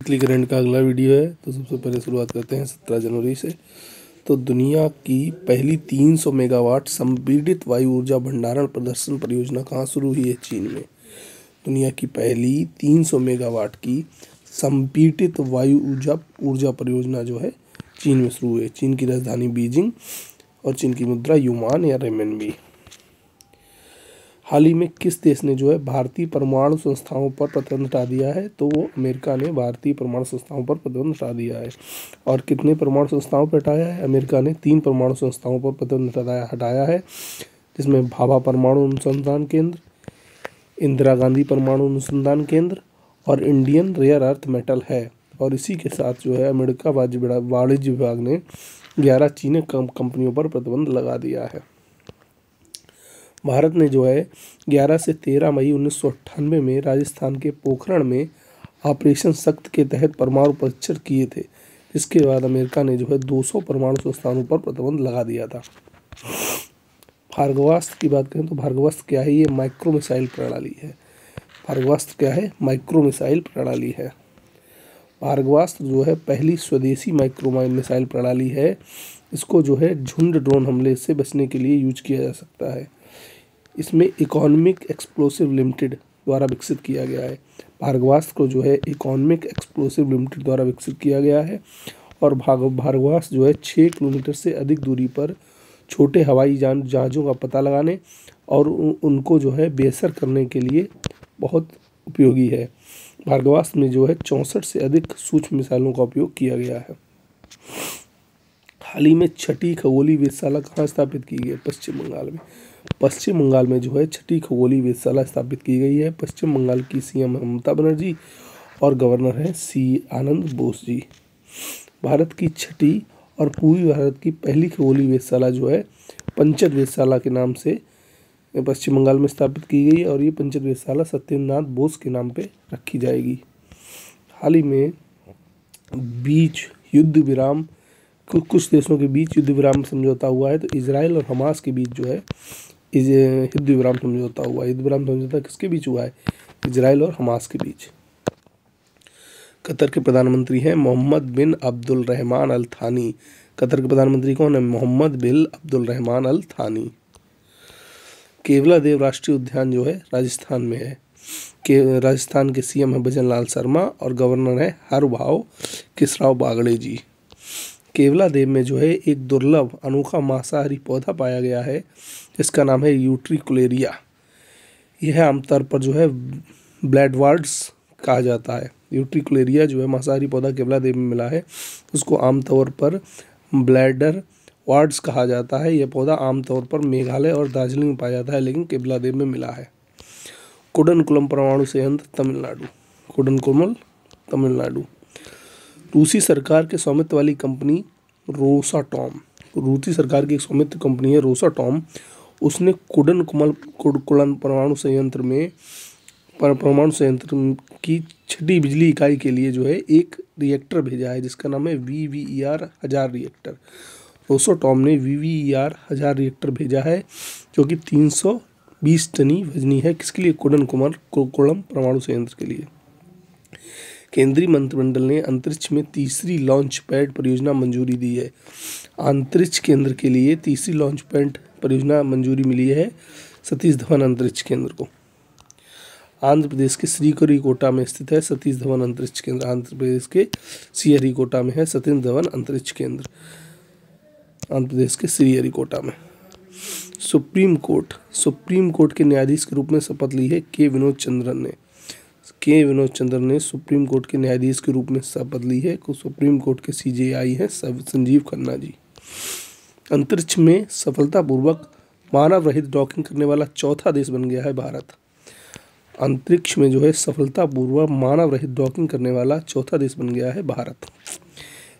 Weekly current का अगला video है। तो सबसे पहले शुरुआत करते हैं 17 जनवरी से। तो दुनिया की पहली 300 मेगावाट संपीड़ित वायु ऊर्जा भंडारण प्रदर्शन परियोजना कहाँ शुरू हुई है? चीन में। दुनिया की पहली 300 मेगावाट की संपीड़ित वायु ऊर्जा परियोजना जो है चीन में शुरू हुई है। चीन की राजधानी बीजिंग और चीन की मुद्रा युआन या रेमनबी। हाल ही में किस देश ने जो है भारतीय परमाणु संस्थाओं पर प्रतिबंध हटा दिया है? तो वो अमेरिका ने भारतीय परमाणु संस्थाओं पर प्रतिबंध हटा दिया है। और कितने परमाणु संस्थाओं पर हटाया है? अमेरिका ने 3 परमाणु संस्थाओं पर प्रतिबंध हटाया है, जिसमें भाभा परमाणु अनुसंधान केंद्र, इंदिरा गांधी परमाणु अनुसंधान केंद्र और इंडियन रेयर अर्थ मेटल है। और इसी के साथ जो है अमेरिका वाणिज्य विभाग ने 11 चीनी कंपनियों पर प्रतिबंध लगा दिया है। भारत ने जो है 11 से 13 मई 1998 में राजस्थान के पोखरण में ऑपरेशन सख्त के तहत परमाणु परीक्षण किए थे, जिसके बाद अमेरिका ने जो है 200 परमाणु संस्थानों पर प्रतिबंध लगा दिया था। भार्गवास्त्र की बात करें तो भार्गवास्त्र क्या है? ये माइक्रो मिसाइल प्रणाली है। भार्गवास्त्र क्या है? माइक्रो मिसाइल प्रणाली है। भार्गवास्त्र जो है पहली स्वदेशी माइक्रो मिसाइल प्रणाली है। इसको जो है झुंड ड्रोन हमले से बचने के लिए यूज किया जा सकता है। इसमें इकोनॉमिक एक्सप्लोसिव लिमिटेड द्वारा विकसित किया गया है। भार्गवास्त्र को जो है इकोनॉमिक एक्सप्लोसिव लिमिटेड द्वारा विकसित किया गया है। और भार्गवास्त्र जो है 6 किलोमीटर से अधिक दूरी पर छोटे हवाई जहाज़ों का पता लगाने और उनको जो है बेअसर करने के लिए बहुत उपयोगी है। भार्गवास्त्र में जो है 64 से अधिक सूक्ष्म मिसाइलों का उपयोग किया गया है। हाल ही में 6ठी खगोलीय वेधशाला कहाँ स्थापित की गई है? पश्चिम बंगाल में। पश्चिम बंगाल में जो है 6ठी खगोलीय वेधशाला स्थापित की गई है। पश्चिम बंगाल की सीएम ममता बनर्जी और गवर्नर हैं सी आनंद बोस जी। भारत की 6ठी और पूर्वी भारत की पहली खगोलीय वेधशाला जो है पंचत वेधशाला के नाम से पश्चिम बंगाल में स्थापित की गई है। और ये पंचत वेधशाला सत्येंद्रनाथ बोस के नाम पे रखी जाएगी। हाल ही में बीच युद्ध विराम कुछ देशों के बीच युद्ध विराम समझौता हुआ है। तो इजराइल और हमास के बीच जो है युद्ध विराम समझौता हुआ है। युद्ध विराम समझौता किसके बीच हुआ है? इजराइल और हमास के बीच। कतर के प्रधानमंत्री हैं मोहम्मद बिन अब्दुल रहमान अल थानी। कतर के प्रधानमंत्री कौन है? मोहम्मद बिन अब्दुल रहमान अल थानी। केवलादेव राष्ट्रीय उद्यान जो है राजस्थान में है। राजस्थान के सीएम है भजनलाल शर्मा और गवर्नर है हरभाऊ किसराव बागड़े जी। केवलादेव में जो है एक दुर्लभ अनोखा मांसाहारी पौधा पाया गया है, जिसका नाम है यूट्रिकुलेरिया। यह आमतौर पर जो है ब्लैडवर्ड्स कहा जाता है। यूट्रिकुलेरिया जो है मांसाहारी पौधा केवलादेव में मिला है, उसको आमतौर पर ब्लैडर वार्ड्स कहा जाता है। यह पौधा आमतौर पर मेघालय और दार्जिलिंग में पाया जाता है, लेकिन केवलादेव में मिला है। कुडनकुलम परमाणु संयंत्र तमिलनाडु। कुडनकुलम तमिलनाडु। रूसी सरकार के स्वामित्व वाली कंपनी रोसाटॉम, रूसी सरकार की एक स्वामित्व कंपनी है रोसाटॉम, उसने कुडनकुलम परमाणु संयंत्र की 6ठी बिजली इकाई के लिए जो है एक रिएक्टर भेजा है, जिसका नाम है VVER 1000 रिएक्टर। रोसाटॉम ने VVER 1000 रिएक्टर भेजा है, जो कि 320 टनी वजनी है। किसके लिए? कुडनकुलम परमाणु संयंत्र के लिए। केंद्रीय मंत्रिमंडल ने अंतरिक्ष में तीसरी लॉन्च पैड परियोजना मंजूरी दी है। अंतरिक्ष केंद्र के लिए तीसरी लॉन्च पैड परियोजना मंजूरी मिली है सतीश धवन अंतरिक्ष केंद्र को। आंध्र प्रदेश के श्रीहरिकोटा में स्थित है सतीश धवन अंतरिक्ष केंद्र। आंध्र प्रदेश के श्रीहरिकोटा में है सतीश धवन अंतरिक्ष केंद्र। आंध्र प्रदेश के श्रीहरिकोटा में। सुप्रीम कोर्ट के न्यायाधीश के रूप में शपथ ली है के विनोद चंद्रन ने। के विनोद चंद्रन ने सुप्रीम कोर्ट के न्यायाधीश के रूप में शपथ ली है। सुप्रीम कोर्ट के CJI हैं संजीव खन्ना जी। अंतरिक्ष में सफलतापूर्वक मानव रहित डॉकिंग करने वाला चौथा देश बन गया है भारत। अंतरिक्ष में जो है सफलतापूर्वक मानव रहित डॉकिंग करने वाला चौथा देश बन गया है भारत।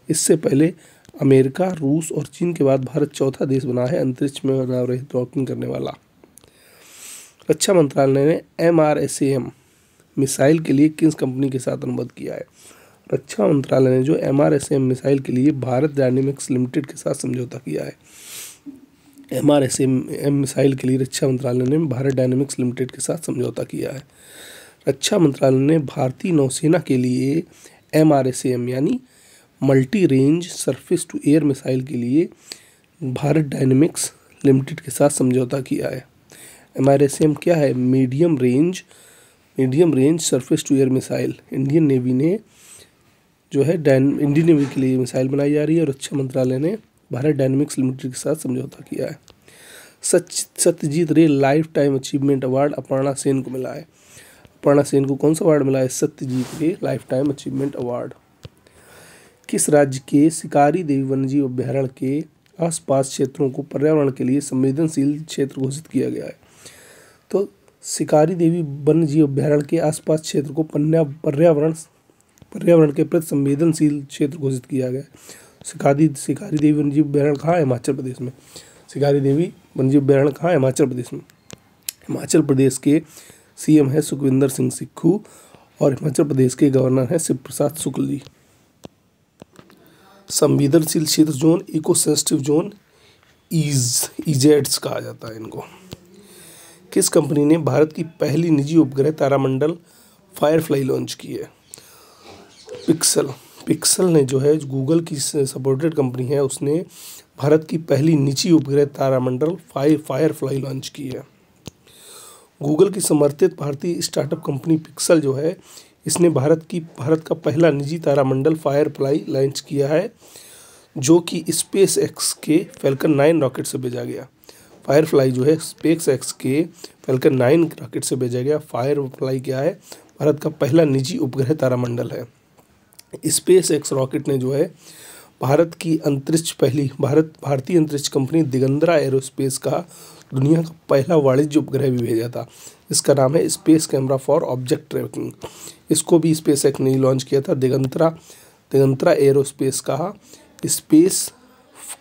इससे पहले अमेरिका, रूस और चीन के बाद भारत चौथा देश बना है अंतरिक्ष में मानव रहित डॉकिंग करने वाला। रक्षा मंत्रालय ने MRSAM मिसाइल के लिए किस कंपनी के साथ अनुबंध किया है? रक्षा मंत्रालय ने जो MRSAM मिसाइल के लिए भारत डायनेमिक्स लिमिटेड के साथ समझौता किया है। MRSAM मिसाइल के लिए रक्षा मंत्रालय ने भारत डायनेमिक्स लिमिटेड के साथ समझौता किया है। रक्षा मंत्रालय ने भारतीय नौसेना के लिए MRSAM यानी multi range surface to air missile के लिए भारत डायनेमिक्स लिमिटेड के साथ समझौता किया है। MRSAM क्या है? Medium range surface to air missile. Indian Navy ने जो है इंडियन नेवी के लिए मिसाइल बनाई जा रही है और रक्षा मंत्रालय ने भारत डायनेमिक्स लिमिटेड के साथ समझौता किया है। सत्यजीत रे life time achievement award Aparna Sen को मिला है। अपर्णा सेन को कौन सा अवार्ड मिला है? सत्यजीत रे लाइफ टाइम अचीवमेंट अवार्ड। किस राज्य के शिकारी देवी वन्यजीव अभ्यारण्य के आसपास क्षेत्रों को पर्यावरण के लिए संवेदनशील क्षेत्र घोषित किया गया है? तो शिकारी देवी वन्यजीव अभ्यारण्य के आसपास क्षेत्र को पर्यावरण के प्रति संवेदनशील क्षेत्र घोषित किया गया है। शिकारी देवी वन्यजीव अभ्यारण्य कहाँ है? हिमाचल प्रदेश में। शिकारी देवी वन्यजीव अभ्यारण्य कहाँ है? हिमाचल प्रदेश में। हिमाचल प्रदेश के CM है सुखविंदर सिंह सुक्खू और हिमाचल प्रदेश के गवर्नर हैं शिव प्रसाद शुक्ल जी। संवेदनशील क्षेत्र zone, eco sensitive zone, EEZs कहा जाता है इनको। किस कंपनी ने भारत की पहली निजी उपग्रह तारामंडल फायरफ्लाई लॉन्च की है? पिक्सल ने जो है गूगल की सपोर्टेड कंपनी है, उसने भारत की पहली निजी उपग्रह तारामंडल फायरफ्लाई लॉन्च की है। गूगल की समर्थित भारतीय स्टार्टअप कंपनी पिक्सल जो है, इसने भारत का पहला निजी तारामंडल फायरफ्लाई लॉन्च किया है, जो कि SpaceX के फैल्कन 9 रॉकेट से भेजा गया। फायरफ्लाई जो है SpaceX के फैल्कन 9 रॉकेट से भेजा गया। फायरफ्लाई क्या है? भारत का पहला निजी उपग्रह तारामंडल है। SpaceX रॉकेट ने जो है भारतीय अंतरिक्ष कंपनी दिगंतरा एरोस्पेस का दुनिया का पहला वाणिज्य उपग्रह भी भेजा था। इसका नाम है space camera for object tracking. इसको भी SpaceX ने लॉन्च किया था। दिगंतरा एरोस्पेस का space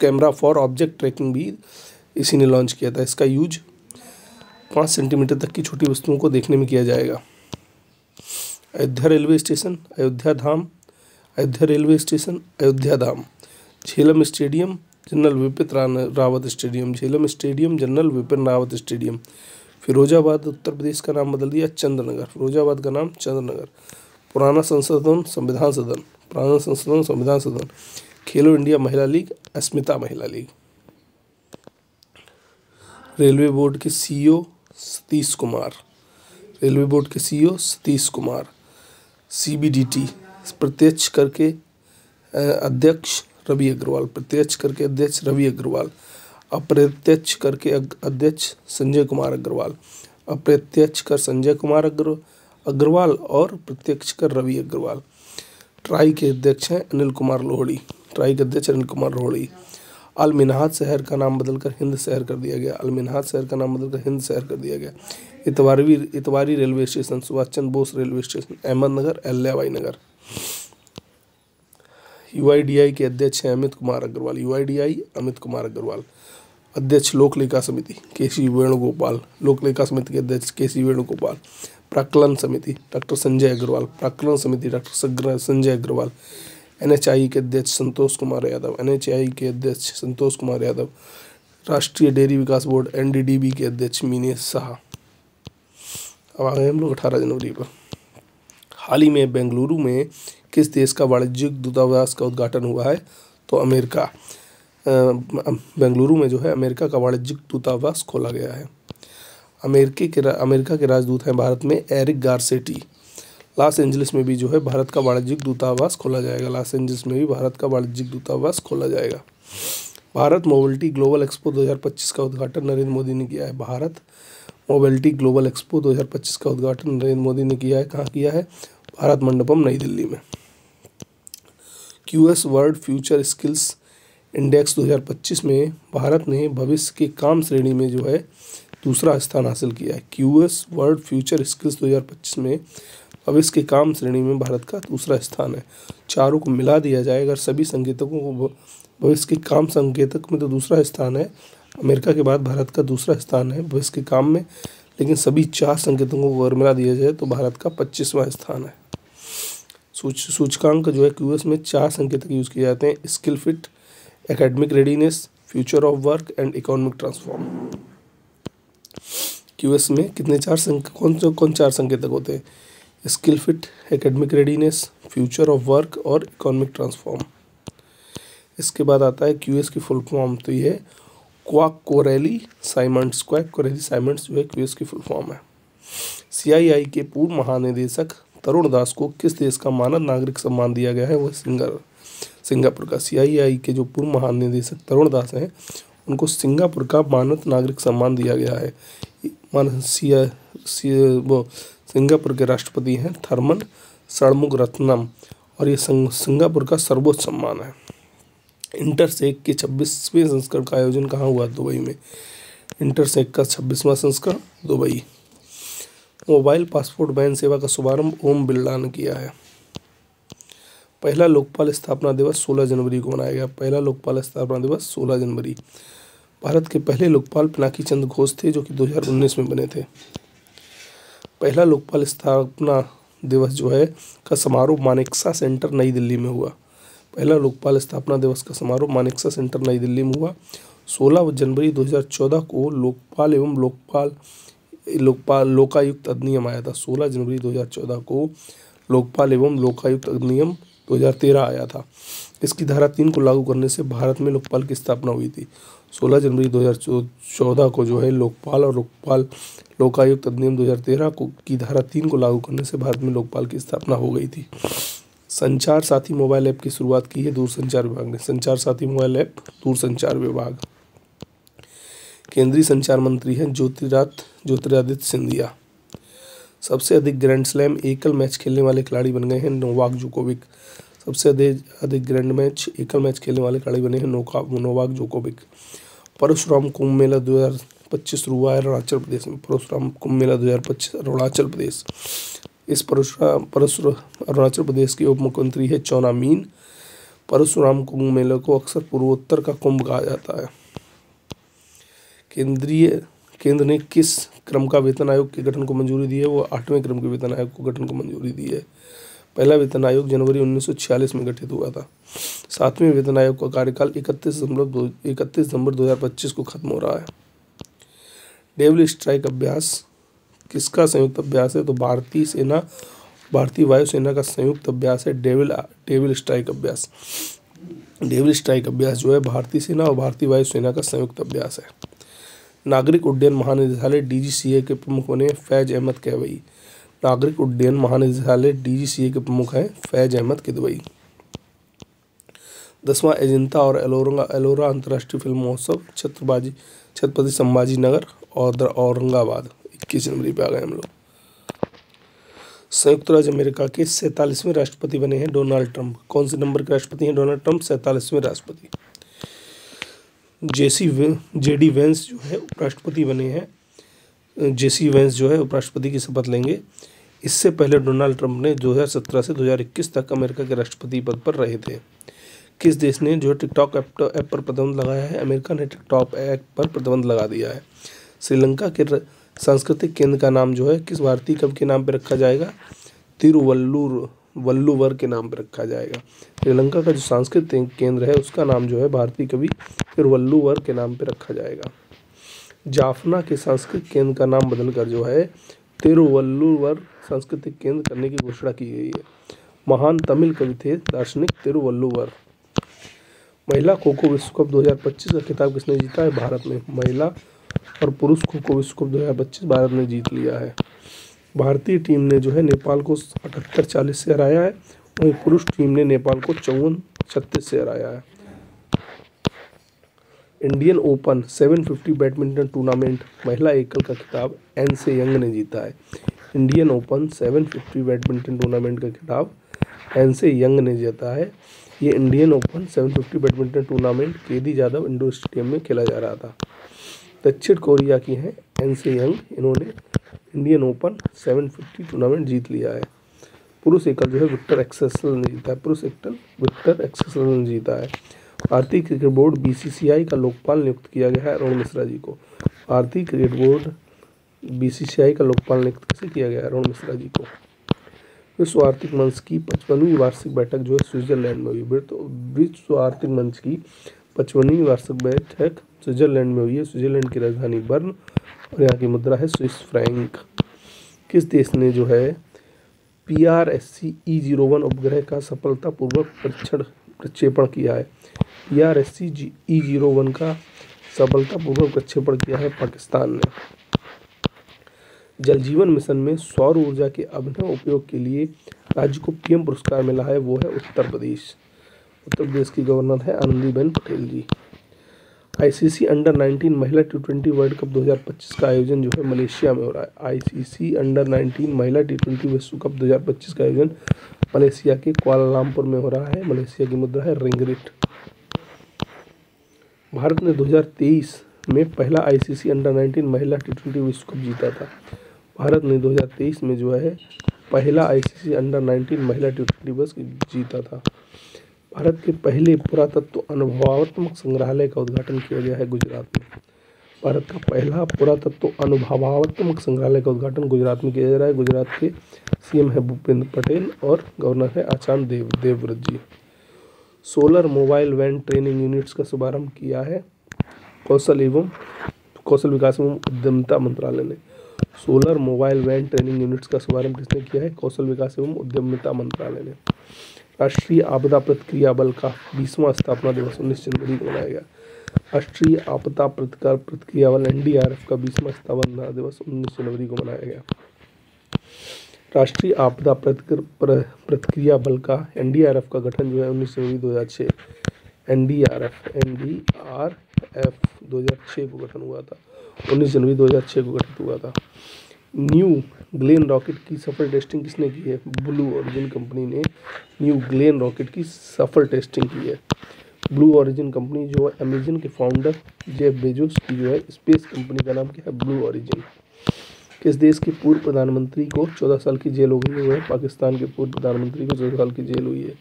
camera for object tracking भी इसी ने लॉन्च किया था। इसका यूज 5 सेंटीमीटर तक की छोटी वस्तुओं को देखने में किया जाएगा। Ayodhya railway station, Ayodhya Dham, Jhelum stadium, general Vipin Rawat stadium. Firozabad Uttar Pradesh का नाम बदल दिया चंद्रनगर। फिरोजाबाद का नाम चंद्रनगर। पुराना संसद संविधान सदन। खेलो इंडिया महिला लीग, अस्मिता महिला लीग। रेलवे बोर्ड के CEO सतीश कुमार। CBDT प्रत्यक्ष करके अध्यक्ष रवि अग्रवाल। अप्रत्यक्ष करके अध्यक्ष संजय कुमार अग्रवाल। अप्रत्यक्ष कर संजय कुमार अग्रवाल और प्रत्यक्ष कर रवि अग्रवाल। ट्राई के अध्यक्ष हैं अनिल कुमार लोहड़ी। अलमिनहाज शहर का नाम बदलकर हिंद शहर कर दिया गया। Itwari railway station, Subhash Chandra Bose railway station, Ahmednagar, Ahilyabai नगर। UIDAI के अध्यक्ष हैं अमित कुमार अग्रवाल। अध्यक्ष लोक लेखा समिति KC वेणुगोपाल। प्राक्कलन समिति डॉक्टर संजय अग्रवाल। NHI के अध्यक्ष संतोष कुमार यादव। राष्ट्रीय डेयरी विकास बोर्ड NDDB के अध्यक्ष मीनेश शाह। अब आ गए हम लोग 18 जनवरी पर। हाल ही में बेंगलुरु में किस देश का वाणिज्यिक दूतावास का उद्घाटन हुआ है? तो अमेरिका। बेंगलुरु में जो है अमेरिका का वाणिज्यिक दूतावास खोला गया है। अमेरिका के राजदूत हैं भारत में एरिक गारसेटी। लॉस एंजलिस में भी जो है भारत का वाणिज्यिक दूतावास खोला जाएगा। भारत मोबिलिटी ग्लोबल एक्सपो 2025 का उद्घाटन नरेंद्र मोदी ने किया है। भारत मोबिलिटी ग्लोबल एक्सपो 2025 का उद्घाटन नरेंद्र मोदी ने किया है। कहाँ किया है? भारत मंडपम नई दिल्ली में। QS world future skills index 2025 में भारत ने भविष्य के काम श्रेणी में जो है दूसरा स्थान हासिल किया है। QS वर्ल्ड फ्यूचर स्किल्स 2025 में भविष्य के काम श्रेणी में भारत का दूसरा स्थान है। चारों को मिला दिया जाए अगर सभी संकेतकों को, भविष्य के काम संकेतक में तो दूसरा स्थान है, अमेरिका के बाद भारत का दूसरा स्थान है भविष्य के काम में, लेकिन सभी 4 संकेतकों को अगर मिला दिया जाए तो भारत का 25वां स्थान है। सूचकांक जो है QS में 4 संकेतक यूज़ किए जाते हैं: skill fit, academic readiness, future of work and economic transform. QS में कितने कौन 4 संकेतक होते हैं? Skill fit, academic readiness, future of work और इकोनॉमिक ट्रांसफॉर्म। इसके बाद आता है क्यूएस की फुल फॉर्म, तो ये quack Corelli Symonds, quack Corelli Symonds जो है क्यूएस की फुल फॉर्म है। सीआईआई के पूर्व महानिदेशक तरुण दास को किस देश का मानद नागरिक सम्मान दिया गया है? वह सिंगापुर का। सीआईआई के जो पूर्व महानिदेशक तरुण दास हैं उनको सिंगापुर का मानद नागरिक सम्मान दिया गया है। वो सिंगापुर के राष्ट्रपति हैं थर्मन षणमुगरत्नम और ये सिंगापुर का सर्वोच्च सम्मान है। इंटरसेक के 26वें संस्करण का आयोजन कहाँ हुआ? दुबई में। इंटरसेक का 26वां संस्करण दुबई। मोबाइल पासपोर्ट वैन सेवा का शुभारंभ ओम बिरला ने किया है। पहला लोकपाल स्थापना दिवस 16 जनवरी को मनाया गया। पहला लोकपाल स्थापना दिवस 16 जनवरी। भारत के पहले लोकपाल पिनाकी चंद्र घोष थे जो कि 2019 में बने थे। पहला लोकपाल स्थापना दिवस जो है का समारोह मानेकशॉ सेंटर नई दिल्ली में हुआ। पहला लोकपाल स्थापना दिवस का समारोह मानेकशॉ सेंटर नई दिल्ली में हुआ। 16 जनवरी 2014 को लोकपाल एवं लोकायुक्त अधिनियम आया था। 16 जनवरी 2014 को लोकपाल एवं लोकायुक्त अधिनियम 2013 आया था। इसकी धारा 3 को लागू करने से भारत में लोकपाल की स्थापना हुई थी। 16 जनवरी 2014 को जो है लोकपाल और लोकायुक्त अधिनियम 2013 की धारा 3 को लागू करने से भारत में लोकपाल की स्थापना हो गई थी। संचार साथी मोबाइल ऐप की शुरुआत की है दूरसंचार विभाग ने। संचार साथी मोबाइल ऐप दूरसंचार विभाग। केंद्रीय संचार मंत्री हैं ज्योतिरादित्य सिंधिया। सबसे अधिक ग्रैंड स्लैम एकल मैच खेलने वाले खिलाड़ी बन गए हैं नोवाक जोकोविक। सबसे अधिक ग्रैंड मैच एकल मैच खेलने वाले खिलाड़ी बने हैं नोवाक जोकोविक। परशुराम कुंभ मेला 2025 शुरू हुआ है अरुणाचल प्रदेश में। परशुराम कुंभ मेला 2025 अरुणाचल प्रदेश। इस अरुणाचल प्रदेश के उप मुख्यमंत्री है चौना मीन। परशुराम कुंभ मेले को अक्सर पूर्वोत्तर का कुंभ कहा जाता है। केंद्र ने किस क्रम का वेतन आयोग के गठन को मंजूरी दी है? वो 8वें क्रम के वेतन आयोग को गठन को मंजूरी दी है। पहला वेतन आयोग जनवरी 1946 में गठित हुआ था। 7वें वेतन आयोग का कार्यकाल 31 दिसंबर 2025 को खत्म हो रहा है। डेविल स्ट्राइक अभ्यास किसका संयुक्त अभ्यास है? तो भारतीय वायुसेना का संयुक्त अभ्यास है डेविल स्ट्राइक अभ्यास। डेविल स्ट्राइक अभ्यास जो है भारतीय सेना और भारतीय वायुसेना का संयुक्त अभ्यास है। नागरिक उड्डयन महानिदेशालय डीजीसीए के प्रमुख बने फैज अहमद किदवई। नागरिक उड्डयन महानिदेशालय डीजीसीए के प्रमुख हैं फैज अहमद किदवई। 10वां अजंता और एलोरा अंतर्राष्ट्रीय फिल्म महोत्सव छत्रपति संभाजी नगर और औरंगाबाद 21 जनवरी पे आ गए हम लोग। संयुक्त राज्य अमेरिका के 47वें राष्ट्रपति बने हैं डोनाल्ड ट्रंप। कौन से नंबर के राष्ट्रपति हैं डोनाल्ड ट्रंप? 47वें राष्ट्रपति। जेडी वेंस जो है उपराष्ट्रपति बने हैं। जेसी वेंस जो है उपराष्ट्रपति की शपथ लेंगे। इससे पहले डोनाल्ड ट्रंप ने 2017 से 2021 तक अमेरिका के राष्ट्रपति पद पर रहे थे। किस देश ने जो टिकटॉक ऐप पर प्रतिबंध लगाया है? अमेरिका ने टिकटॉक ऐप पर प्रतिबंध लगा दिया है। श्रीलंका के सांस्कृतिक केंद्र का नाम जो है किस भारतीय कवि के नाम पर रखा जाएगा? तिरुवल्लुवर के नाम पर रखा जाएगा। श्रीलंका का जो सांस्कृतिक केंद्र है उसका नाम जो है भारतीय कवि तिरुवल्लुवर के नाम पर रखा जाएगा। जाफना के सांस्कृतिक केंद्र का नाम बदलकर जो है तिरुवल्लुवर सांस्कृतिक केंद्र करने की घोषणा की गई है। महान तमिल कवि थे दार्शनिक तिरुवल्लुवर। महिला खो खो विश्व कप 2025 का खिताब किसने जीता है? भारत ने। महिला और पुरुष खो खो विश्व कप 2025 भारत ने जीत लिया है। भारतीय टीम ने जो है नेपाल को 78-40 से हराया है। वहीं पुरुष टीम ने नेपाल को 54-36 से हराया है। इंडियन ओपन 750 बैडमिंटन टूर्नामेंट महिला एकल का खिताब एन से यंग ने जीता है। इंडियन ओपन 750 बैडमिंटन टूर्नामेंट का खिताब एन से यंग ने जीता है। ये Indian Open 750 badminton tournament KD Jadhav indoor stadium में खेला जा रहा था। दक्षिण कोरिया की हैं एन से यंग। इन्होंने इंडियन ओपन 750 टूर्नामेंट जीत लिया है। पुरुष एकल जो है विक्टर एक्सेसल ने जीता है। भारतीय क्रिकेट बोर्ड बीसीसीआई का लोकपाल नियुक्त किया गया है अरुण मिश्रा जी को। भारतीय क्रिकेट बोर्ड बीसीसीआई का लोकपाल नियुक्त कैसे किया गया है? अरुण मिश्रा जी को। विश्व आर्थिक मंच की 55वीं वार्षिक बैठक जो है स्विट्जरलैंड में हुई। तो विश्व आर्थिक मंच की 55वीं वार्षिक बैठक स्विट्जरलैंड में हुई है। स्विट्जरलैंड की राजधानी बर्न और यहाँ की मुद्रा है स्विस फ्रैंक। किस देश ने जो है PRSC-E01 उपग्रह का सफलतापूर्वक प्रक्षेपण किया है। PRSC-E01 का सफलतापूर्वक प्रक्षेपण किया है पाकिस्तान ने। जल जीवन मिशन में सौर ऊर्जा के अभिनव उपयोग के लिए राज्य को PM पुरस्कार मिला है, वो है उत्तर प्रदेश। उत्तर प्रदेश की गवर्नर है आनंदीबेन पटेल जी। ICC अंडर-19 महिला T20 वर्ल्ड कप 2025 का आयोजन जो है मलेशिया में हो रहा है। ICC अंडर-19 महिला T20 विश्व कप 2025 का आयोजन मलेशिया के कुआलालंपुर में हो रहा है। मलेशिया की मुद्रा है रिंगिट। भारत ने 2023 में पहला ICC अंडर-19 महिला T20 विश्व कप जीता था। भारत ने 2023 में जो है पहला ICC अंडर-19 महिला T20 विश्व कप जीता था। भारत के पहले पुरातत्व अनुभवात्मक संग्रहालय का उद्घाटन किया गया है गुजरात में। भारत का पहला पुरातत्व अनुभवात्मक संग्रहालय का उद्घाटन गुजरात में किया जा रहा है। गुजरात के CM है भूपेंद्र पटेल और गवर्नर है Acharya Devvrat ji. Solar mobile van training units का शुभारंभ किया है कौशल विकास एवं उद्यमिता मंत्रालय ने। Solar mobile van training units का शुभारंभ किसने किया है? कौशल विकास एवं उद्यमिता मंत्रालय ने। राष्ट्रीय आपदा प्रतिक्रिया बल का 20वां स्थापना दिवस 19 जनवरी को मनाया गया। राष्ट्रीय आपदा प्रतिक्रिया बल NDRF का 20वां स्थापना दिवस 19 जनवरी को मनाया गया। राष्ट्रीय आपदा प्रतिक्रिया बल का NDRF का गठन जो है 19 जनवरी 2006 NDRF 2006 को गठन हुआ था। 19 जनवरी 2006 को गठित हुआ था। न्यू ग्लेन रॉकेट की सफल टेस्टिंग किसने की है? ब्लू ओरिजिन कंपनी ने न्यू ग्लेन रॉकेट की सफल टेस्टिंग की है। ब्लू ओरिजिन कंपनी जो है अमेजन के फाउंडर जेफ बेजोस की जो है स्पेस कंपनी का नाम क्या है? Blue origin. किस देश के पूर्व प्रधानमंत्री को 14 साल की जेल हो गई है? पाकिस्तान के पूर्व प्रधानमंत्री को 14 साल की जेल हुई है।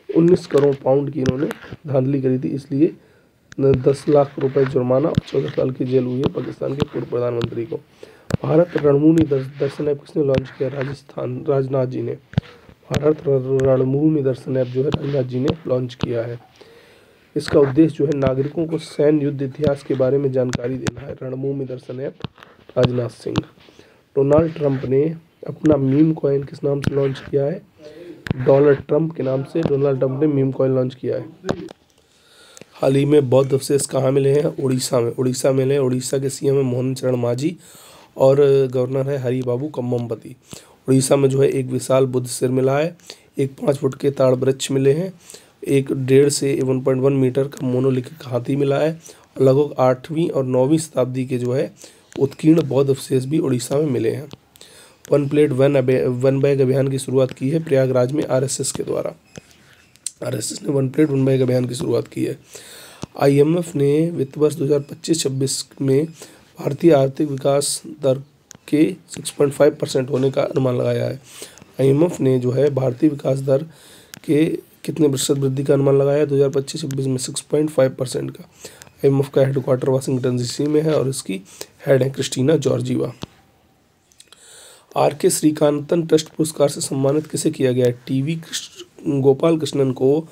19 करोड़ पाउंड की इन्होंने धांधली करी थी, इसलिए 10 लाख रुपए जुर्माना और 14 साल की जेल हुई है पाकिस्तान के पूर्व प्रधानमंत्री को। भारत रणभूमि दर्शन ऐप किसने लॉन्च किया? राजनाथ जी ने। भारत रणभूमि दर्शन ऐप जो है राजनाथ जी ने लॉन्च किया है। इसका उद्देश्य जो है नागरिकों को सैन्य युद्ध इतिहास के बारे में जानकारी देना है। Ranbhoomi Darshan app Rajnath Singh. Donald Trump ने अपना मीम कॉइन किस नाम से लॉन्च किया है? डॉलर ट्रंप के नाम से डोनाल्ड ट्रंप ने मीम कॉइन लॉन्च किया है। हाल ही में बौद्ध अवशेष कहाँ मिले हैं? उड़ीसा में। उड़ीसा मिले हैं। उड़ीसा के CM है मोहन चरण मांझी और गवर्नर है हरिबाबू कम्बमपति। उड़ीसा में जो है एक विशाल बुद्ध सिर मिला है, एक 5 फुट के ताड़ वृक्ष मिले हैं, एक 1.5 से 1.1 मीटर का मोनोलिथिक हाथी मिला है और लगभग 8वीं और 9वीं शताब्दी के जो है उत्कीर्ण बौद्ध अवशेष भी उड़ीसा में मिले हैं। वन प्लेट वन बैग अभियान की शुरुआत की है प्रयागराज में RSS के द्वारा। RSS ने वन प्लेट वन बैग अभियान की शुरुआत की है। IMF ने वित्त वर्ष 2025-26 में भारतीय आर्थिक विकास दर के 6.5% होने का अनुमान लगाया है। IMF ने जो है भारतीय विकास दर के कितने प्रतिशत वृद्धि का अनुमान लगाया है? 2025-26 में 6.5% का। IMF का हेडक्वार्टर वाशिंगटन DC में है और इसकी हेड है Kristalina Georgieva. RK Srikanthan trust पुरस्कार से सम्मानित किसे किया गया है? TV गोपाल कृष्णन को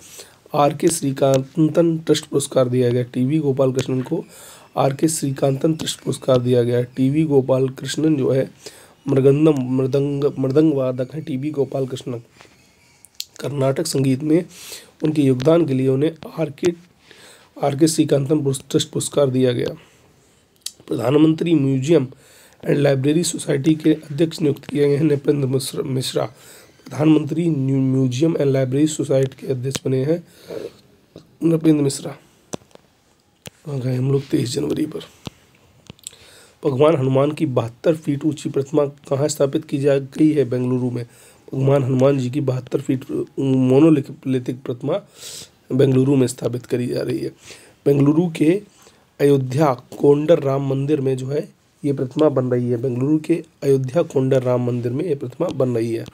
RK श्रीकांतन ट्रस्ट पुरस्कार दिया गया। TV गोपाल कृष्णन को RK श्रीकांतन ट्रस्ट पुरस्कार दिया गया है। TV गोपाल कृष्णन जो है मृदंग वादक हैं। TV गोपाल कृष्णन कर्नाटक संगीत में उनके योगदान के लिए उन्हें RK श्रीकांतन ट्रस्ट पुरस्कार दिया गया। प्रधानमंत्री म्यूजियम एंड लाइब्रेरी सोसाइटी के अध्यक्ष नियुक्त किए गए हैं नृपेंद्र मिश्रा। प्रधानमंत्री म्यूजियम एंड लाइब्रेरी सोसाइटी के अध्यक्ष बने हैं नृपेंद्र मिश्रा। वहाँ गए हम लोग 23 जनवरी पर। भगवान हनुमान की 72 फीट ऊंची प्रतिमा कहाँ स्थापित की जा गई है? बेंगलुरु में। भगवान हनुमान जी की 72 फीट मोनोलिथिक प्रतिमा बेंगलुरु में स्थापित करी जा रही है। बेंगलुरु के अयोध्या कोंडर राम मंदिर में जो है ये प्रतिमा बन रही है। बेंगलुरु के अयोध्या कोंडर राम मंदिर में ये प्रतिमा बन रही है।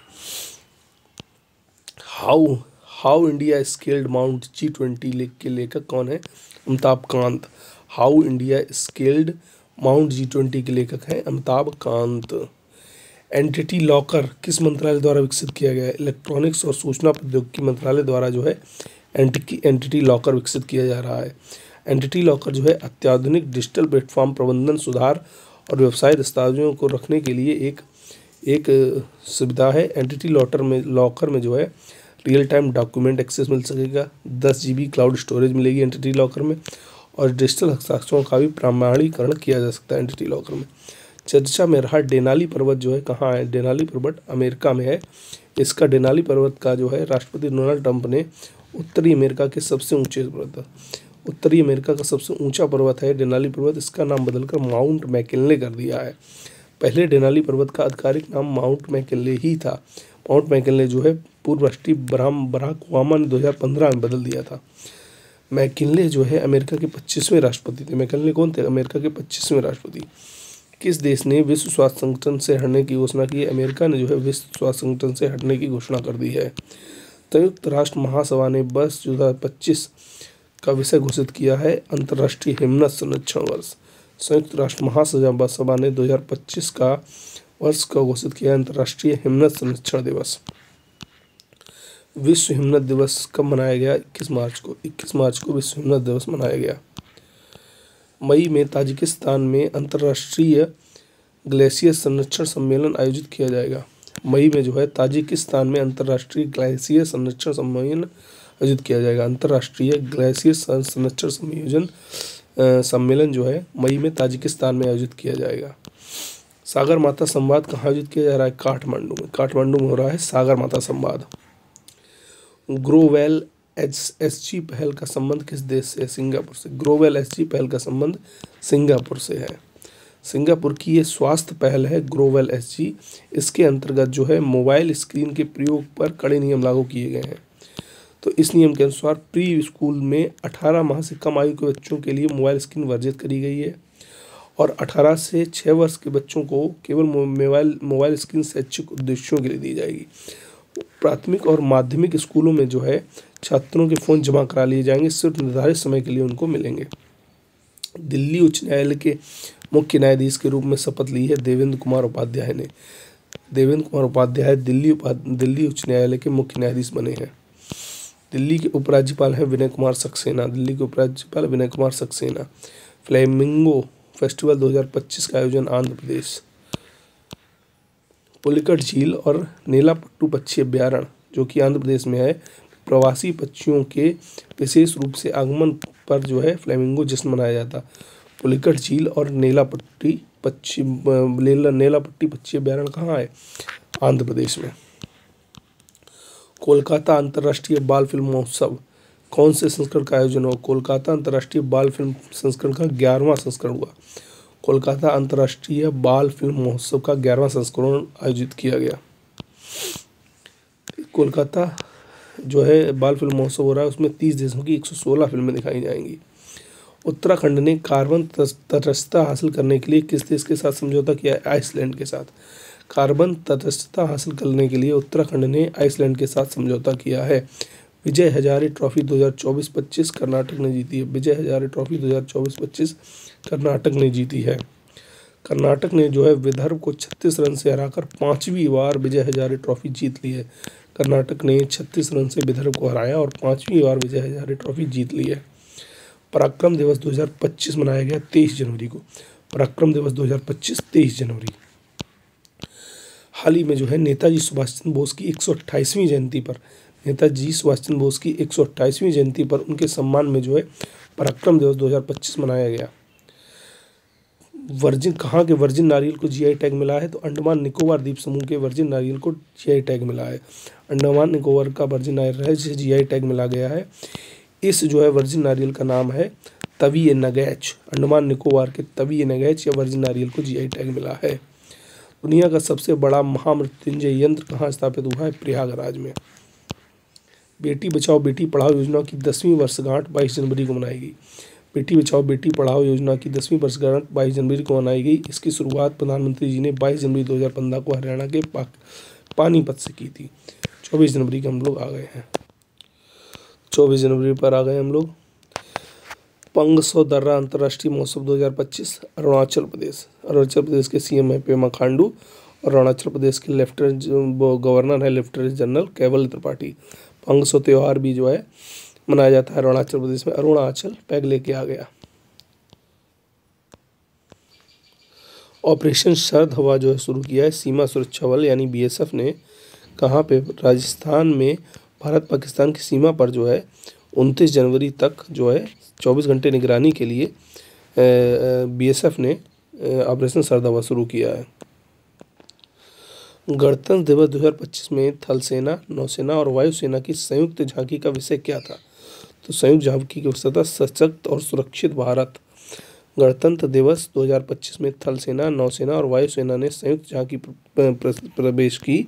How India scaled mount G20 के लेखक कौन है? Amitabh Kant. How India scaled mount G20 के लेखक हैं अमिताभ कांत। एंटिटी लॉकर किस मंत्रालय द्वारा विकसित किया गया है? इलेक्ट्रॉनिक्स और सूचना प्रौद्योगिकी मंत्रालय द्वारा जो है एंटिटी लॉकर विकसित किया जा रहा है। एंटिटी लॉकर जो है अत्याधुनिक डिजिटल प्लेटफॉर्म प्रबंधन सुधार और व्यवसाय दस्तावेजों को रखने के लिए एक एक सुविधा है। एंटिटी लॉकर में जो है रियल टाइम डॉक्यूमेंट एक्सेस मिल सकेगा। 10 GB क्लाउड स्टोरेज मिलेगी एंटिटी लॉकर में, और डिजिटल हस्ताक्षरों का भी प्रमाणीकरण किया जा सकता है एंटिटी लॉकर में। चर्चा में रहा डेनाली पर्वत जो है कहाँ है? डेनाली पर्वत अमेरिका में है। इसका डेनाली पर्वत का जो है राष्ट्रपति डोनाल्ड ट्रंप ने उत्तरी अमेरिका के सबसे ऊंचे पर्वत, उत्तरी अमेरिका का सबसे ऊंचा पर्वत है डेनाली पर्वत। इसका नाम बदलकर माउंट मैकिन्ले कर दिया है। पहले डेनाली पर्वत का आधिकारिक नाम माउंट मैकिन्ले ही था। माउंट मैकिन्ले जो है पूर्व राष्ट्रपति बराक ओबामा ने 2015 में बदल दिया था। मैकिन्ले जो है अमेरिका के 25वें राष्ट्रपति थे। मैकिन्ले कौन थे? अमेरिका के 25वें राष्ट्रपति। किस देश ने विश्व स्वास्थ्य संगठन से हटने की घोषणा की है? अमेरिका ने जो है विश्व स्वास्थ्य संगठन से हटने की घोषणा कर दी है। संयुक्त राष्ट्र महासभा ने वर्ष 2025 का विषय घोषित किया है अंतर्राष्ट्रीय हिमनद संरक्षण वर्ष। संयुक्त राष्ट्र महासभा ने 2025 का वर्ष का घोषित किया अंतर्राष्ट्रीय हिमनद संरक्षण दिवस। विश्व हिमनद दिवस कब मनाया गया? 21 मार्च को। 21 मार्च को विश्व हिमनद दिवस मनाया गया। मई में ताजिकिस्तान में अंतर्राष्ट्रीय ग्लेशियर संरक्षण सम्मेलन आयोजित किया जाएगा। मई में जो है ताजिकिस्तान में अंतर्राष्ट्रीय ग्लेशियर संरक्षण सम्मेलन आयोजित किया जाएगा। अंतर्राष्ट्रीय ग्लेशियर संरक्षण सम्मेलन जो है मई में ताजिकिस्तान में आयोजित किया जाएगा। सागर माता संवाद कहाँ आयोजित किया जा रहा है? काठमांडू में। काठमांडू में हो रहा है सागर माता संवाद। ग्रोवेल SG पहल का संबंध किस देश से है? सिंगापुर से। ग्रोवेल SG पहल का संबंध सिंगापुर से है। सिंगापुर की ये स्वास्थ्य पहल है ग्रोवेल SG। इसके अंतर्गत जो है मोबाइल स्क्रीन के प्रयोग पर कड़े नियम लागू किए गए हैं। तो इस नियम के अनुसार प्री स्कूल में 18 माह से कम आयु के बच्चों के लिए मोबाइल स्क्रीन वर्जित करी गई है, और 18 से 6 वर्ष के बच्चों को केवल मोबाइल स्क्रीन शैक्षिक उद्देश्यों के लिए दी जाएगी। प्राथमिक और माध्यमिक स्कूलों में जो है छात्रों के फ़ोन जमा करा लिए जाएंगे, सिर्फ निर्धारित समय के लिए उनको मिलेंगे। दिल्ली उच्च न्यायालय के मुख्य न्यायाधीश के रूप में शपथ ली है देवेंद्र कुमार उपाध्याय ने। देवेंद्र कुमार उपाध्याय दिल्ली उच्च न्यायालय के मुख्य न्यायाधीश बने हैं। दिल्ली के उपराज्यपाल हैं विनय कुमार सक्सेना। दिल्ली के उपराज्यपाल विनय कुमार सक्सेना। फ्लेमिंगो फेस्टिवल 2025 का आयोजन आंध्र प्रदेश। पुलिकट झील और नीलापट्टू पक्षी अभ्यारण्य जो कि आंध्र प्रदेश में है, प्रवासी पक्षियों के विशेष रूप से आगमन पर जो है फ्लेमिंगो जश्न मनाया जाता। पुलिकट झील और नीलापट्टी पक्षी अभ्यारण्य कहाँ है? आंध्र प्रदेश में। कोलकाता अंतर्राष्ट्रीय बाल फिल्म महोत्सव कौन से संस्करण का आयोजन हुआ? कोलकाता अंतर्राष्ट्रीय बाल फिल्म संस्करण का 11वां संस्करण हुआ। कोलकाता अंतर्राष्ट्रीय बाल फिल्म महोत्सव का 11वां संस्करण आयोजित किया गया। कोलकाता जो है बाल फिल्म महोत्सव हो रहा है, उसमें 30 देशों की 116 फिल्में दिखाई जाएंगी। उत्तराखंड ने कार्बन तटस्थता हासिल करने के लिए किस देश के साथ समझौता किया है? आइसलैंड के साथ। कार्बन तटस्थता हासिल करने के लिए उत्तराखंड ने आइसलैंड के साथ समझौता किया है। विजय हजारे ट्रॉफी 2024-25 कर्नाटक ने जीती है। विजय हजारे ट्रॉफी 2024-25 कर्नाटक ने जीती है। कर्नाटक ने जो है विदर्भ को 36 रन से हराकर 5वीं बार विजय हजारे ट्रॉफी जीत ली है। कर्नाटक ने 36 रन से विदर्भ को हराया और 5वीं बार विजय हजारे ट्रॉफी जीत ली है। पराक्रम दिवस 2025 मनाया गया 23 जनवरी को। पराक्रम दिवस 2025 23 जनवरी। हाल ही में जो है नेताजी सुभाष चंद्र बोस की 128वीं जयंती पर, नेताजी सुभाष चंद्र बोस की 128वीं जयंती पर उनके सम्मान में जो है पराक्रम दिवस 2025 मनाया गया। कहाँ के वर्जिन नारियल को GI टैग मिला है? तो अंडमान निकोबार द्वीप समूह के वर्जिन नारियल को GI टैग मिला है। अंडमान निकोबार का वर्जिन नारियल है जिसे GI टैग मिला गया है। इस जो है वर्जिन नारियल का नाम है तवी नगैच। अंडमान निकोबार के तवी नगैच या वर्जिन नारियल को GI टैग मिला है। दुनिया का सबसे बड़ा महामृत्युंजय यंत्र कहाँ स्थापित हुआ है? प्रयागराज में। बेटी बचाओ बेटी पढ़ाओ योजना की 10वीं वर्षगांठ 22 जनवरी को मनाएगी। बेटी बचाओ बेटी पढ़ाओ योजना की 10वीं वर्षगांठ 22 जनवरी को मनाई गई। इसकी शुरुआत प्रधानमंत्री जी ने 22 जनवरी 2015 को हरियाणा के पानीपत से की थी। 24 जनवरी के हम लोग आ गए हैं। 24 जनवरी पर आ गए हम लोग। पंगसो दर्रा अंतर्राष्ट्रीय महोत्सव 2025 अरुणाचल प्रदेश। अरुणाचल प्रदेश के CM है पेमा खांडू और अरुणाचल प्रदेश के लेफ्टिनेंट गवर्नर है लेफ्टिनेंट जनरल केवल त्रिपाठी। पंगसो त्यौहार भी जो है मनाया जाता है अरुणाचल प्रदेश में। अरुणाचल पैग लेके आ गया। ऑपरेशन शरद हवा जो है शुरू किया है सीमा सुरक्षा बल यानी बीएसएफ ने, कहाँ पे? राजस्थान में भारत पाकिस्तान की सीमा पर जो है 29 जनवरी तक जो है 24 घंटे निगरानी के लिए बीएसएफ ने ऑपरेशन शरद हवा शुरू किया है। गणतंत्र दिवस 2025 में थल सेना, नौसेना और वायुसेना की संयुक्त झांकी का विषय क्या था? तो संयुक्त झांकी की विषय था सशक्त और सुरक्षित भारत। गणतंत्र दिवस 2025 में थल सेना, नौसेना और वायुसेना ने संयुक्त झांकी प्रवेश की,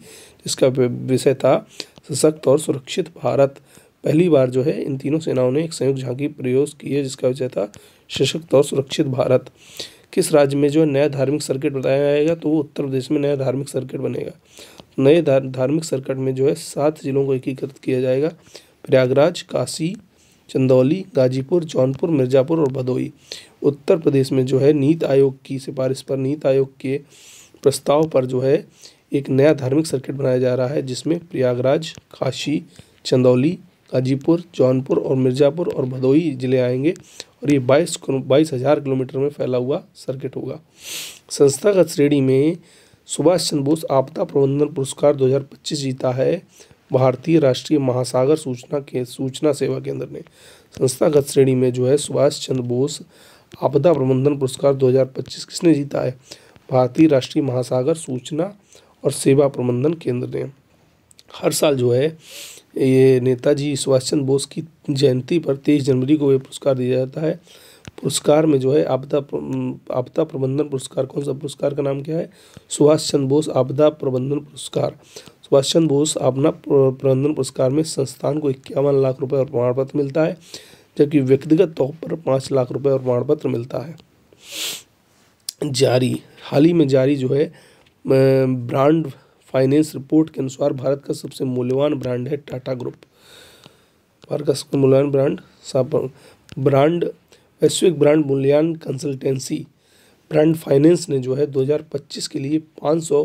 जिसका विषय था सशक्त और सुरक्षित भारत। पहली बार जो है इन तीनों सेनाओं ने एक संयुक्त झांकी प्रयोग की है, जिसका विषय था सशक्त और सुरक्षित भारत। किस राज्य में जो है नया धार्मिक सर्किट बताया जाएगा? तो वो उत्तर प्रदेश में नया धार्मिक सर्किट बनेगा। नए धार्मिक सर्किट में जो है 7 जिलों को एकीकृत किया जाएगा: प्रयागराज, काशी, चंदौली, गाजीपुर, जौनपुर, मिर्ज़ापुर और भदोही। उत्तर प्रदेश में जो है नीति आयोग की सिफारिश पर, नीति आयोग के प्रस्ताव पर जो है एक नया धार्मिक सर्किट बनाया जा रहा है, जिसमें प्रयागराज, काशी, चंदौली, गाजीपुर, जौनपुर और मिर्ज़ापुर और भदोही जिले आएंगे और ये 22,000 किलोमीटर में फैला हुआ सर्किट होगा। संस्थागत श्रेणी में सुभाष चंद्र बोस आपदा प्रबंधन पुरस्कार 2025 जीता है भारतीय राष्ट्रीय महासागर सूचना सेवा केंद्र ने। संस्थागत श्रेणी में जो है सुभाष चंद्र बोस आपदा प्रबंधन पुरस्कार 2025 किसने जीता है? भारतीय राष्ट्रीय महासागर सूचना और सेवा प्रबंधन केंद्र ने। हर साल जो है ये नेताजी सुभाष चंद्र बोस की जयंती पर 23 जनवरी को ये पुरस्कार दिया जाता है। पुरस्कार में जो है आपदा प्रबंधन पुरस्कार, कौन सा पुरस्कार का नाम क्या है? सुभाष चंद्र बोस आपदा प्रबंधन पुरस्कार। सुभाष चंद्र बोस आपदा प्रबंधन पुरस्कार में संस्थान को 51 लाख रुपए और प्रमाण पत्र मिलता है, जबकि व्यक्तिगत तौर पर 5 लाख रुपए और प्रमाण पत्र मिलता है। हाल ही में जारी जो है ब्रांड फाइनेंस रिपोर्ट के अनुसार भारत का सबसे मूल्यवान ब्रांड है टाटा ग्रुप। भारत का सबसे मूल्यवान ब्रांड वैश्विक ब्रांड मूल्यांकन कंसल्टेंसी ब्रांड फाइनेंस ने जो है 2025 के लिए 500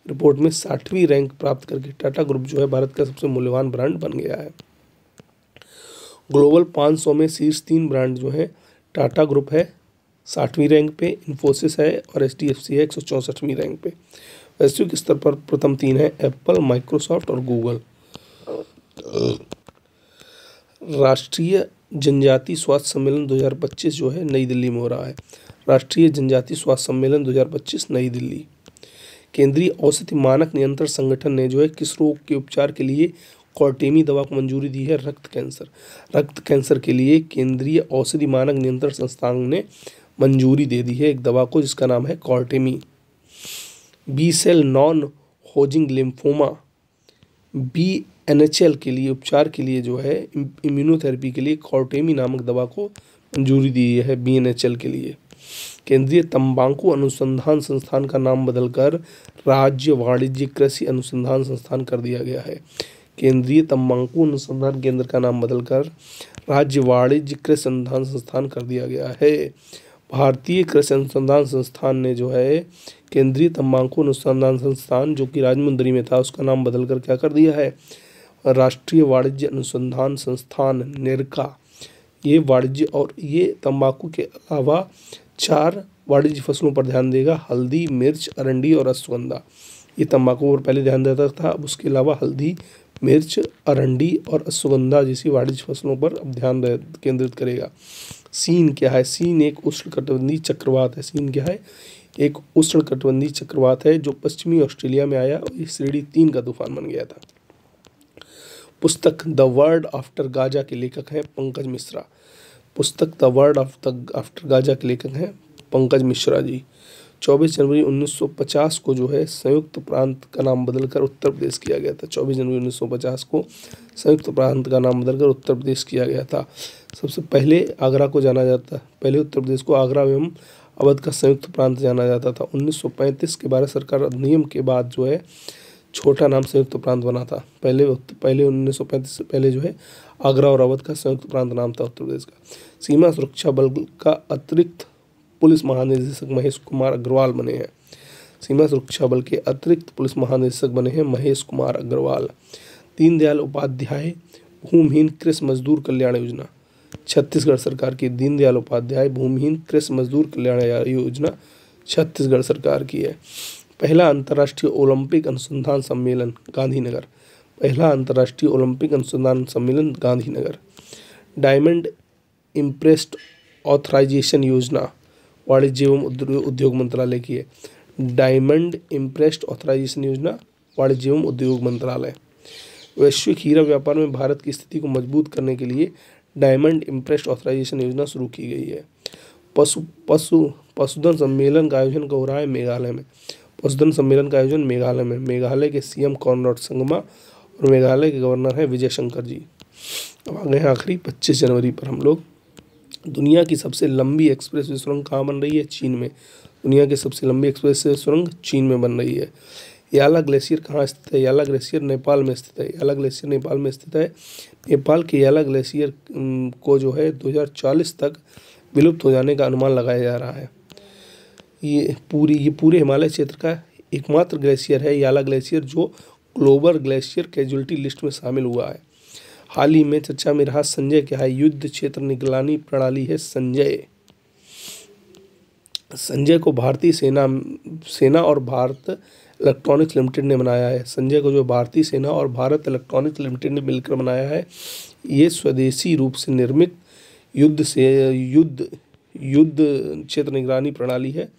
रिपोर्ट में 60वीं रैंक प्राप्त करके टाटा ग्रुप जो है भारत का सबसे मूल्यवान ब्रांड बन गया है। ग्लोबल 500 में शीर्ष 3 ब्रांड जो है टाटा ग्रुप है 60वीं रैंक पे, इन्फोसिस है और HDFC है 164वीं रैंक पे। वैश्विक स्तर पर प्रथम 3 है एप्पल, माइक्रोसॉफ्ट और गूगल। राष्ट्रीय जनजाति स्वास्थ्य सम्मेलन 2025 जो है नई दिल्ली में हो रहा है। राष्ट्रीय जनजाति स्वास्थ्य सम्मेलन 2025 नई दिल्ली। केंद्रीय औषधि मानक नियंत्रण संगठन ने जो है किस रोग के उपचार के लिए कॉर्टेमी दवा को मंजूरी दी है? रक्त कैंसर के लिए केंद्रीय औषधि मानक नियंत्रण संस्थान ने मंजूरी दे दी है एक दवा को, जिसका नाम है कॉर्टेमी। बी सेल नॉन होजिंग लिम्फोमा BNHL के लिए उपचार के लिए जो है इम्यूनोथेरेपी के लिए कॉर्टेमी नामक दवा को मंजूरी दी है BNHL के लिए। केंद्रीय तंबाकू अनुसंधान संस्थान का नाम बदलकर राज्य वाणिज्य कृषि अनुसंधान संस्थान कर दिया गया है। केंद्रीय तंबाकू अनुसंधान केंद्र का नाम बदलकर राज्य वाणिज्य कृषि अनुसंधान संस्थान कर दिया गया है। भारतीय कृषि अनुसंधान संस्थान ने जो है केंद्रीय तंबाकू अनुसंधान संस्थान जो कि राजमुंदरी में था उसका नाम बदलकर क्या कर दिया है? राष्ट्रीय वाणिज्य अनुसंधान संस्थान नेरका। ये वाणिज्य और ये तंबाकू के अलावा 4 वाणिज्य फसलों पर ध्यान देगा: हल्दी, मिर्च, अरंडी और अश्वगंधा। ये तंबाकू पर पहले ध्यान देता था, अब उसके अलावा हल्दी, मिर्च, अरंडी और अश्वगंधा जैसी वाणिज्य फसलों पर अब ध्यान केंद्रित करेगा। सीन क्या है? सीन एक उष्णकटिबंधीय चक्रवात है। सीन क्या है? एक उष्णकटिबंधीय चक्रवात है जो पश्चिमी ऑस्ट्रेलिया में आया और इस श्रेणी 3 का तूफान बन गया था। पुस्तक द वर्ल्ड आफ्टर गाजा के लेखक हैं पंकज मिश्रा। पुस्तक द वर्ल्ड आफ्टर गाजा के लेखक हैं पंकज मिश्रा जी। 24 जनवरी 1950 को जो है संयुक्त प्रांत का नाम बदलकर उत्तर प्रदेश किया गया था। 24 जनवरी 1950 को संयुक्त प्रांत का नाम बदलकर उत्तर प्रदेश किया गया था। सबसे पहले आगरा को जाना जाता है, पहले उत्तर प्रदेश को आगरा एवं अवध का संयुक्त प्रांत जाना जाता था। 1935 के भारत सरकार अधिनियम के बाद जो है छोटा नाम संयुक्त प्रांत बना था। पहले 1935 से पहले जो है आगरा और अवध का संयुक्त प्रांत नाम था उत्तर प्रदेश का। सीमा सुरक्षा बल का अतिरिक्त पुलिस महानिदेशक महेश कुमार अग्रवाल बने हैं। सीमा सुरक्षा बल के अतिरिक्त पुलिस महानिदेशक बने हैं महेश कुमार अग्रवाल। दीनदयाल उपाध्याय भूमिहीन कृषि मजदूर कल्याण योजना। छत्तीसगढ़ सरकार की दीनदयाल उपाध्याय भूमिहीन कृषि मजदूर कल्याण योजना छत्तीसगढ़ सरकार की है। पहला अंतर्राष्ट्रीय ओलंपिक अनुसंधान सम्मेलन गांधीनगर, पहला अंतर्राष्ट्रीय ओलंपिक अनुसंधान सम्मेलन गांधीनगर। डायमंड इम्प्रेस्ड ऑथराइजेशन योजना वाणिज्य एवं उद्योग मंत्रालय की है। डायमंड इम्प्रेस्ड ऑथराइजेशन योजना वाणिज्य एवं उद्योग मंत्रालय। वैश्विक हीरा व्यापार में भारत की स्थिति को मजबूत करने के लिए डायमंड इम्प्रेस्ड ऑथराइजेशन योजना शुरू की गई है। पशुधन सम्मेलन का आयोजन हो रहा है मेघालय में। पशुधन सम्मेलन का आयोजन मेघालय में। मेघालय के सीएम कॉनराड संगमा और मेघालय के गवर्नर हैं विजय शंकर जी। अब आ गए हैं आखिरी 25 जनवरी पर हम लोग। दुनिया की सबसे लंबी एक्सप्रेस वे सुरंग कहाँ बन रही है? चीन में। दुनिया की सबसे लंबी एक्सप्रेस वे सुरंग चीन में बन रही है। याला ग्लेशियर कहाँ स्थित है? याला ग्लेशियर नेपाल में स्थित है। याला ग्लेशियर नेपाल में स्थित है। नेपाल के याला ग्लेशियर को जो है 2040 तक विलुप्त हो जाने का अनुमान लगाया जा रहा है। ये पूरे हिमालय क्षेत्र का एकमात्र ग्लेशियर है याला ग्लेशियर जो ग्लोबल ग्लेशियर कैजुअलिटी लिस्ट में शामिल हुआ है। हाल ही में चर्चा में रहा संजय क्या है? युद्ध क्षेत्र निगरानी प्रणाली है संजय। संजय को भारतीय सेना और भारत इलेक्ट्रॉनिक्स लिमिटेड ने बनाया है। संजय को जो भारतीय सेना और भारत इलेक्ट्रॉनिक्स लिमिटेड ने मिलकर बनाया है। ये स्वदेशी रूप से निर्मित युद्ध क्षेत्र निगरानी प्रणाली है।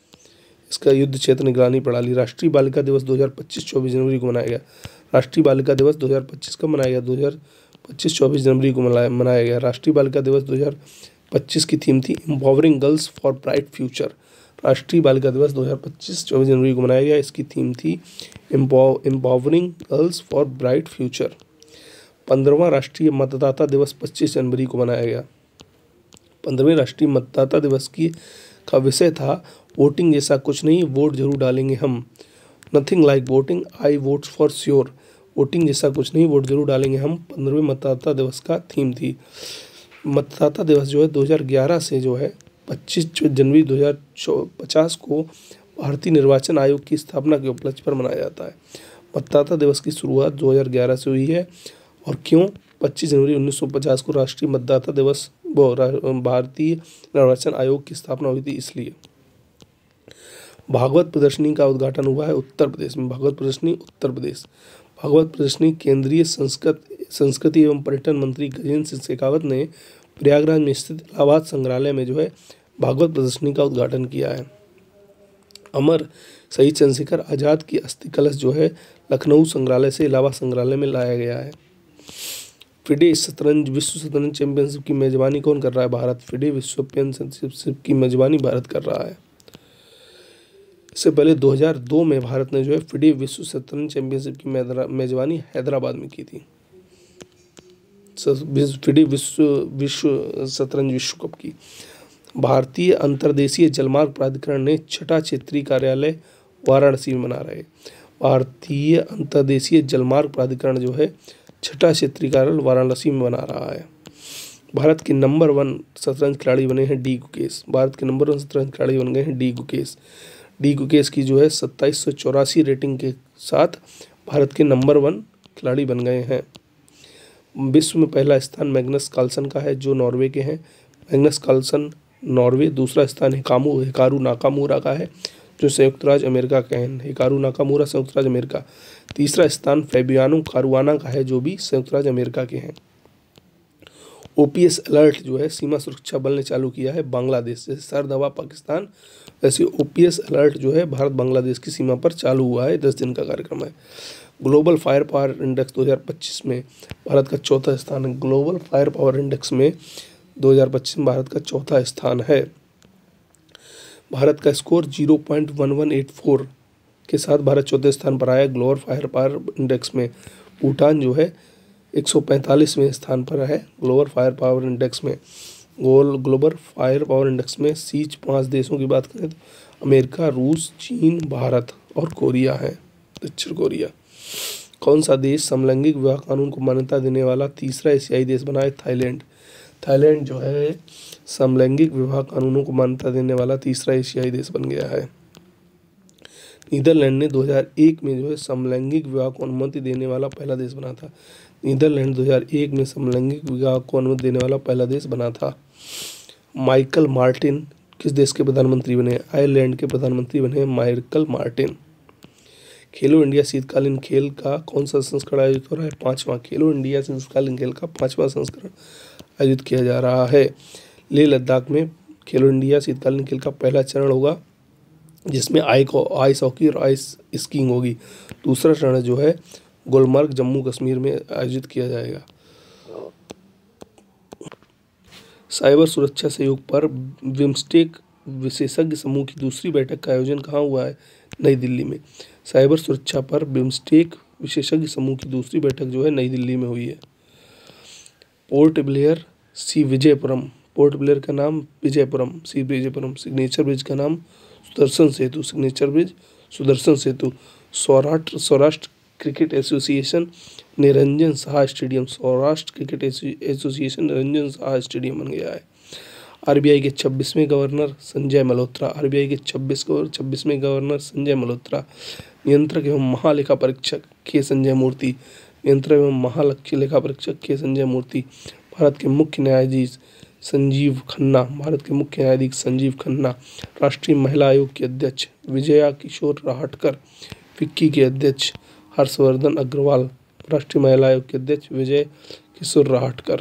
इसका युद्ध क्षेत्र निगरानी प्रणाली। राष्ट्रीय बालिका दिवस 2025 24 जनवरी को मनाया गया। राष्ट्रीय बालिका दिवस 2025 कब मनाया गया? 2025 24 जनवरी को मनाया गया। राष्ट्रीय बालिका दिवस 2025 की थीम थी empowering girls for bright future. राष्ट्रीय बालिका दिवस 2025 24 जनवरी को मनाया गया। इसकी थीम थी empowering girls for bright future. 15वां राष्ट्रीय मतदाता दिवस 25 जनवरी को मनाया गया। 15वें राष्ट्रीय मतदाता दिवस का विषय था वोटिंग जैसा कुछ नहीं, वोट जरूर डालेंगे हम। Nothing like voting, I vote for sure. Voting जैसा कुछ नहीं, वोट जरूर डालेंगे हम 15वें मतदाता दिवस का थीम थी। मतदाता दिवस जो है 2011 से जो है 25 जनवरी 2050 को भारतीय निर्वाचन आयोग की स्थापना के उपलक्ष्य पर मनाया जाता है। मतदाता दिवस की शुरुआत 2011 से हुई है। और क्यों? 25 जनवरी 1950 को राष्ट्रीय मतदाता दिवस भारतीय निर्वाचन आयोग की स्थापना हुई थी इसलिए। भागवत प्रदर्शनी का उद्घाटन हुआ है उत्तर प्रदेश में। भागवत प्रदर्शनी उत्तर प्रदेश। भागवत प्रदर्शनी केंद्रीय संस्कृति एवं पर्यटन मंत्री गजेंद्र सिंह शेखावत ने प्रयागराज में स्थित इलाहाबाद संग्रहालय में जो है भागवत प्रदर्शनी का उद्घाटन किया है। अमर शहीद चंद्रशेखर आज़ाद की अस्थि कलश जो है लखनऊ संग्रहालय से इलाहाबाद संग्रहालय में लाया गया है। फिडे शतरंज विश्व शतरंज चैंपियनशिप की मेजबानी कौन कर रहा है? भारत। फिडे विश्व चैंपियनशिप की मेजबानी भारत कर रहा है। इससे पहले 2002 में भारत ने जो है फिडे विश्व शतरंज चैंपियनशिप की मेजबानी हैदराबाद में की थी। फिडे विश्व शतरंज विश्व कप की। भारतीय अंतर्देशीय जलमार्ग प्राधिकरण ने 6ठा क्षेत्रीय कार्यालय वाराणसी में बना रहे। भारतीय अंतर्देशीय जलमार्ग प्राधिकरण जो है 6ठा क्षेत्रीय कार्यालय वाराणसी में बना रहा है। भारत के नंबर 1 शतरंज खिलाड़ी बने हैं डी गुकेश। भारत के नंबर 1 शतरंज खिलाड़ी बन गए हैं डी गुकेश। डी गुकेश की जो है 2784 रेटिंग के साथ भारत के नंबर 1 खिलाड़ी बन गए हैं। विश्व में पहला स्थान मैग्नस कार्लसन का है जो नॉर्वे के हैं। Magnus Carlsen Norway. दूसरा स्थान हिकारू नाकामुरा का है जो संयुक्त राज्य अमेरिका के हैं। हिकारू नाकामुरा संयुक्त राज्य अमेरिका। तीसरा स्थान फैबियानो कारुआना का है जो भी संयुक्त राज्य अमेरिका के हैं। ओपीएस अलर्ट जो है सीमा सुरक्षा बल ने चालू किया है बांग्लादेश। जैसे सर्द हवा पाकिस्तान, वैसे ओपीएस अलर्ट जो है भारत बांग्लादेश की सीमा पर चालू हुआ है। 10 दिन का कार्यक्रम है। ग्लोबल फायर पावर इंडेक्स 2025 में भारत का चौथा स्थान है। ग्लोबल फायर पावर इंडेक्स में 2025 में भारत का चौथा स्थान है। भारत का स्कोर 0.1184 के साथ भारत चौथे स्थान पर आया ग्लोबल फायर पावर इंडेक्स में। भूटान जो है 145वें स्थान पर है ग्लोबल फायर पावर इंडेक्स में। ग्लोबल फायर पावर इंडेक्स में शीर्ष 5 देशों की बात करें तो अमेरिका, रूस, चीन, भारत और कोरिया है, दक्षिण कोरिया। कौन सा देश समलैंगिक विवाह कानून को मान्यता देने वाला तीसरा एशियाई देश बना है? थाईलैंड। थाईलैंड जो है समलैंगिक विवाह कानूनों को मान्यता देने वाला तीसरा एशियाई देश बन गया है। नीदरलैंड ने 2001 में जो है समलैंगिक विवाह को अनुमति देने वाला पहला देश बना था। नीदरलैंड 2001 में समलैंगिक विवाह को अनुमति देने वाला पहला देश बना था। माइकल मार्टिन किस देश के प्रधानमंत्री बने? आयरलैंड के प्रधानमंत्री बने माइकल मार्टिन। खेलो इंडिया शीतकालीन खेल का कौन सा संस्करण आयोजित हो रहा है? 5वां। खेलो इंडिया शीतकालीन खेल का 5वां संस्करण आयोजित किया जा रहा है। लेह लद्दाख में खेलो इंडिया शीतकालीन खेल का पहला चरण होगा, जिसमें आइस हॉकी और आइस स्कीइंग होगी। दूसरा चरण जो है गुलमर्ग जम्मू कश्मीर में आयोजित किया जाएगा। साइबर सुरक्षा सहयोग पर बिम्स्टेक विशेषज्ञ समूह की दूसरी बैठक का आयोजन कहाँ हुआ है? नई दिल्ली में। साइबर सुरक्षा पर बिम्स्टेक विशेषज्ञ समूह की दूसरी बैठक जो है नई दिल्ली में हुई है। Port Blair Sri Vijayapuram, Port Blair का नाम विजयपुरम, सी विजयपुरम। सिग्नेचर ब्रिज का नाम Sudarshan Setu, signature bridge Sudarshan Setu. Saurashtra cricket association Niranjan Saha stadium, Saurashtra cricket association Niranjan Saha stadium बन गया है। आरबीआई के 26वें गवर्नर संजय मल्होत्रा, आरबीआई के 26वें गवर्नर संजय मल्होत्रा। नियंत्रक एवं महालेखा परीक्षक के संजय मूर्ति, नियंत्रक एवं महालेखा परीक्षक के संजय मूर्ति। भारत के मुख्य न्यायाधीश संजीव खन्ना, भारत के मुख्य न्यायाधीश संजीव खन्ना। राष्ट्रीय महिला आयोग के अध्यक्ष विजया किशोर राहटकर। फिक्की के अध्यक्ष हर्षवर्धन अग्रवाल, राष्ट्रीय महिला आयोग के अध्यक्ष विजय किशोर राहटकर।